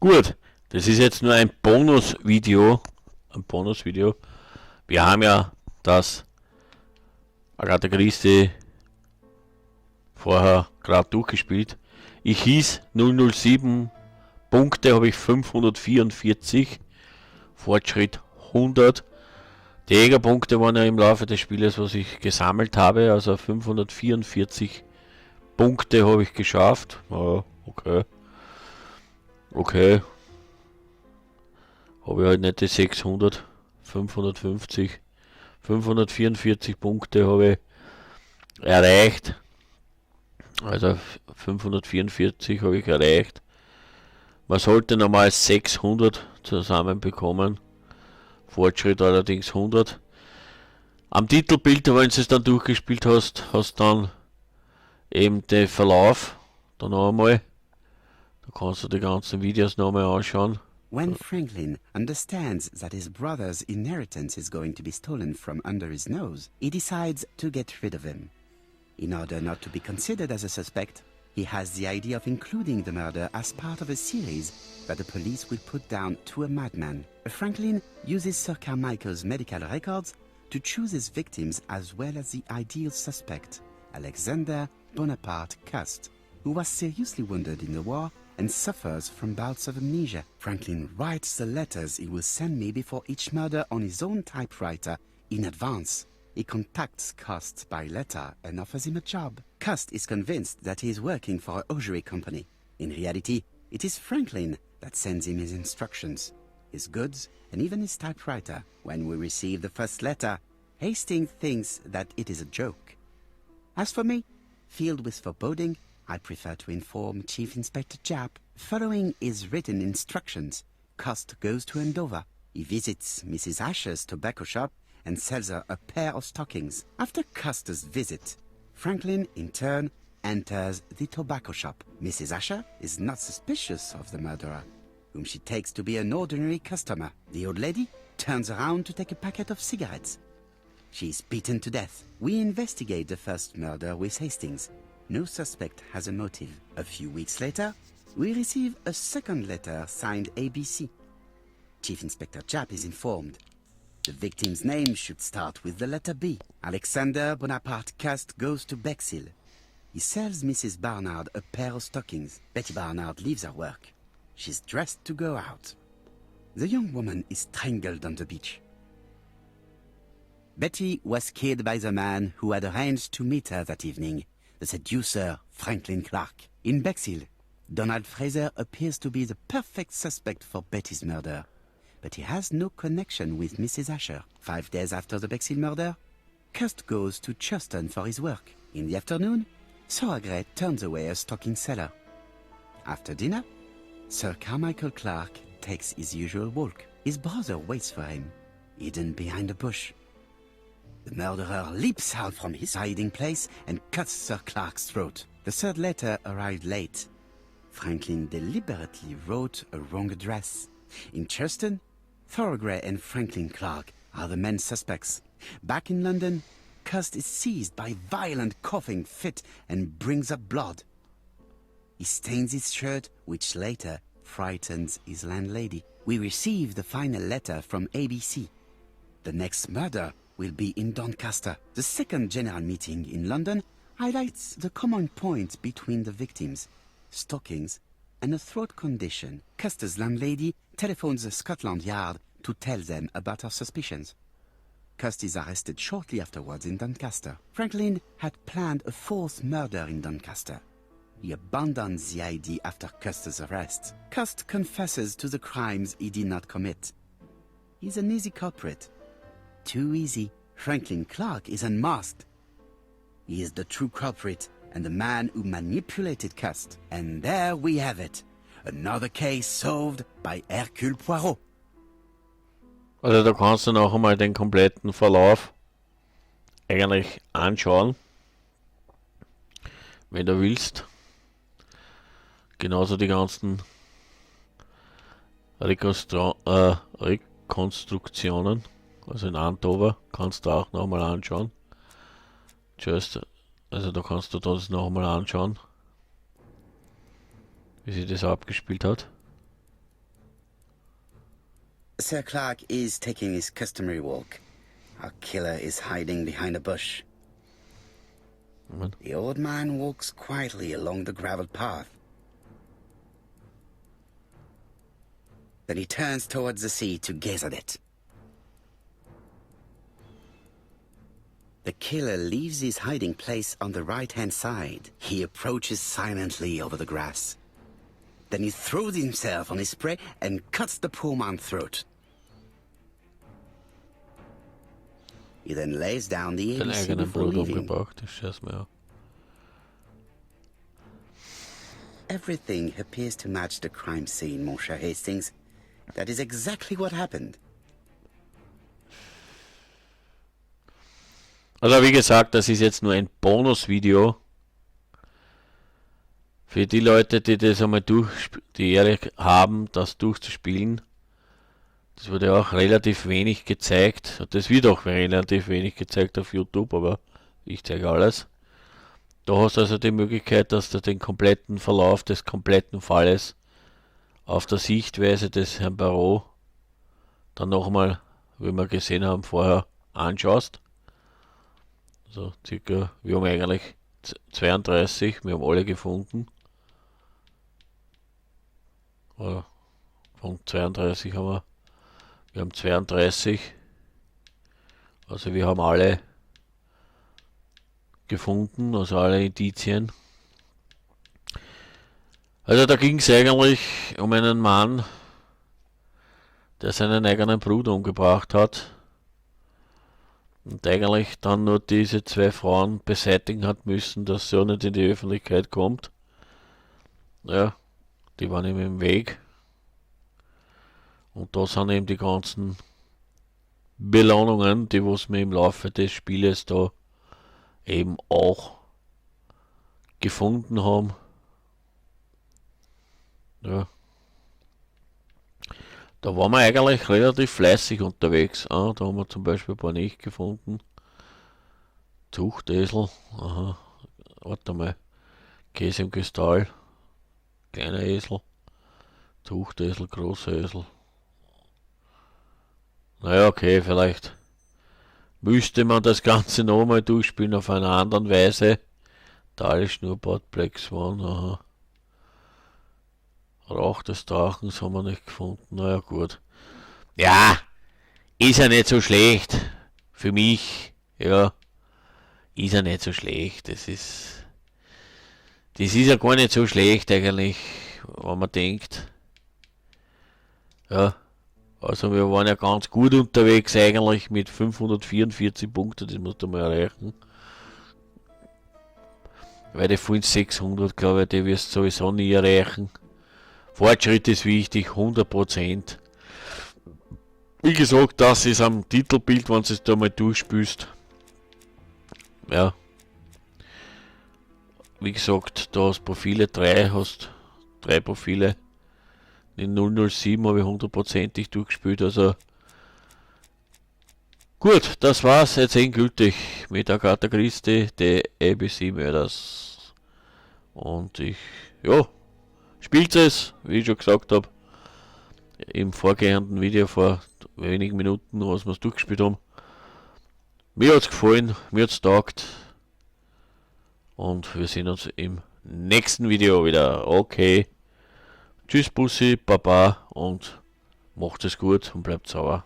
Gut, das ist jetzt nur ein Bonusvideo. Ein Bonusvideo. Wir haben ja das Agatha Christie vorher gerade durchgespielt. Ich hieß 007, Punkte habe ich 544, Fortschritt 100. Die Jägerpunkte waren ja im Laufe des Spieles, was ich gesammelt habe, also 544 Punkte habe ich geschafft. Ja, okay. Okay. Habe ich halt nicht die 600, 550, 544 Punkte habe ich erreicht. Also 544 habe ich erreicht. Man sollte normal 600 zusammenbekommen. Fortschritt allerdings 100. Am Titelbild, wenn du es dann durchgespielt hast, hast dann eben den Verlauf. Dann noch einmal. Da kannst du die ganzen Videos nochmal anschauen. When Franklin understands that his brother's inheritance is going to be stolen from under his nose, he decides to get rid of him. In order not to be considered as a suspect, he has the idea of including the murder as part of a series that the police will put down to a madman. Franklin uses Sir Carmichael's medical records to choose his victims as well as the ideal suspect, Alexander Bonaparte Cust, who was seriously wounded in the war and suffers from bouts of amnesia. Franklin writes the letters he will send me before each murder on his own typewriter in advance. He contacts Cust by letter and offers him a job. Cust is convinced that he is working for a hosiery company. In reality, it is Franklin that sends him his instructions, his goods, and even his typewriter. When we receive the first letter, Hastings thinks that it is a joke. As for me, filled with foreboding, I prefer to inform Chief Inspector Japp. Following his written instructions, Cust goes to Andover. He visits Mrs. Asher's tobacco shop and sells her a pair of stockings. After Cust's visit, Franklin, in turn, enters the tobacco shop. Mrs. Asher is not suspicious of the murderer, whom she takes to be an ordinary customer. The old lady turns around to take a packet of cigarettes. She is beaten to death. We investigate the first murder with Hastings. No suspect has a motive. A few weeks later, we receive a second letter signed ABC. Chief Inspector Japp is informed. The victim's name should start with the letter B. Alexander Bonaparte Cust goes to Bexhill. He sells Mrs. Barnard a pair of stockings. Betty Barnard leaves her work. She's dressed to go out. The young woman is strangled on the beach. Betty was killed by the man who had arranged to meet her that evening, the seducer Franklin Clark. In Bexhill, Donald Fraser appears to be the perfect suspect for Betty's murder, but he has no connection with Mrs. Asher. 5 days after the Bexhill murder, Cust goes to Churston for his work. In the afternoon, Sir Gray turns away a stocking seller. After dinner, Sir Carmichael Clark takes his usual walk. His brother waits for him, hidden behind a bush. The murderer leaps out from his hiding place and cuts Sir Clark's throat. The third letter arrived late. Franklin deliberately wrote a wrong address. In Churston, Thorogray and Franklin Clark are the main suspects. Back in London, Cust is seized by violent coughing fit and brings up blood. He stains his shirt, which later frightens his landlady. We receive the final letter from ABC. The next murder will be in Doncaster. The second general meeting in London highlights the common point between the victims, stockings, and a throat condition. Cust's landlady telephones Scotland Yard to tell them about her suspicions. Cust is arrested shortly afterwards in Doncaster. Franklin had planned a fourth murder in Doncaster. He abandons the idea after Cust's arrest. Cust confesses to the crimes he did not commit. He's an easy culprit. Too easy. Franklin Clark is unmasked. He is the true culprit and the man who manipulated Cust. And there we have it. Another case solved by Hercule Poirot. Also da kannst du noch einmal den kompletten Verlauf eigentlich anschauen, wenn du willst. Genauso die ganzen Rekonstruktionen, also in Andover, kannst du auch nochmal anschauen. Also da kannst du das nochmal anschauen, wie sich das abgespielt hat. Sir Clark is taking his customary walk. Our killer is hiding behind a bush. The old man walks quietly along the graveled path. Then he turns towards the sea to gaze at it. The killer leaves his hiding place on the right-hand side. He approaches silently over the grass. Then he throws himself on his prey and cuts the poor man's throat. He then lays down the Den ABC eigenen before Blut leaving. umgebracht, ich schätze mir. Everything appears to match the crime scene, mon cher Hastings. That is exactly what happened. Also wie gesagt, das ist jetzt nur ein Bonusvideo. Für die Leute, die das einmal die Ehre haben, das durchzuspielen. Das wurde auch relativ wenig gezeigt. Das wird auch relativ wenig gezeigt auf YouTube, aber ich zeige alles. Da hast du also die Möglichkeit, dass du den kompletten Verlauf des kompletten Falles auf der Sichtweise des Herrn Poirot dann nochmal, wie wir gesehen haben vorher, anschaust. Also circa, wir haben eigentlich 32, wir haben alle gefunden. Oder von 32 haben wir haben 32. Also wir haben alle gefunden, also alle Indizien. Also da ging es eigentlich um einen Mann, der seinen eigenen Bruder umgebracht hat und eigentlich dann nur diese zwei Frauen beseitigen hat müssen, dass sie auch nicht in die Öffentlichkeit kommt. Ja, die waren ihm im Weg. Und da sind eben die ganzen Belohnungen, die was wir im Laufe des Spieles da eben auch gefunden haben. Ja. Da waren wir eigentlich relativ fleißig unterwegs. Da haben wir zum Beispiel ein paar nicht gefunden. Zuchtesel. Aha. Warte mal. Käse im Kristall. Kleiner Esel. Zuchtesel, großer Esel. Naja, okay, vielleicht müsste man das Ganze nochmal durchspielen auf einer anderen Weise. Tale Schnurrbart, Black Swan, aha. Rauch des Drachens haben wir nicht gefunden. Naja, gut. Ja, ist ja nicht so schlecht. Für mich, ja, ist ja nicht so schlecht. Das ist ja gar nicht so schlecht eigentlich, wenn man denkt. Ja, also wir waren ja ganz gut unterwegs eigentlich mit 544 Punkten, das musst du mal erreichen. Weil die vollen 600, glaube ich, die wirst du sowieso nie erreichen. Fortschritt ist wichtig, 100%. Wie gesagt, das ist am Titelbild, wenn du es da mal durchspielst. Ja. Wie gesagt, da hast Profile 3, hast 3 Profile. In 007 habe ich 100%ig durchgespielt, also gut, das war's jetzt endgültig mit Agatha Christie, die ABC Murders. Und ja, spielt es, wie ich schon gesagt habe, im vorgehenden Video vor wenigen Minuten, was wir es durchgespielt haben. Mir hat's gefallen, mir hat's taugt. Und wir sehen uns im nächsten Video wieder. Okay. Tschüss, Bussi, Baba und macht es gut und bleibt sauber.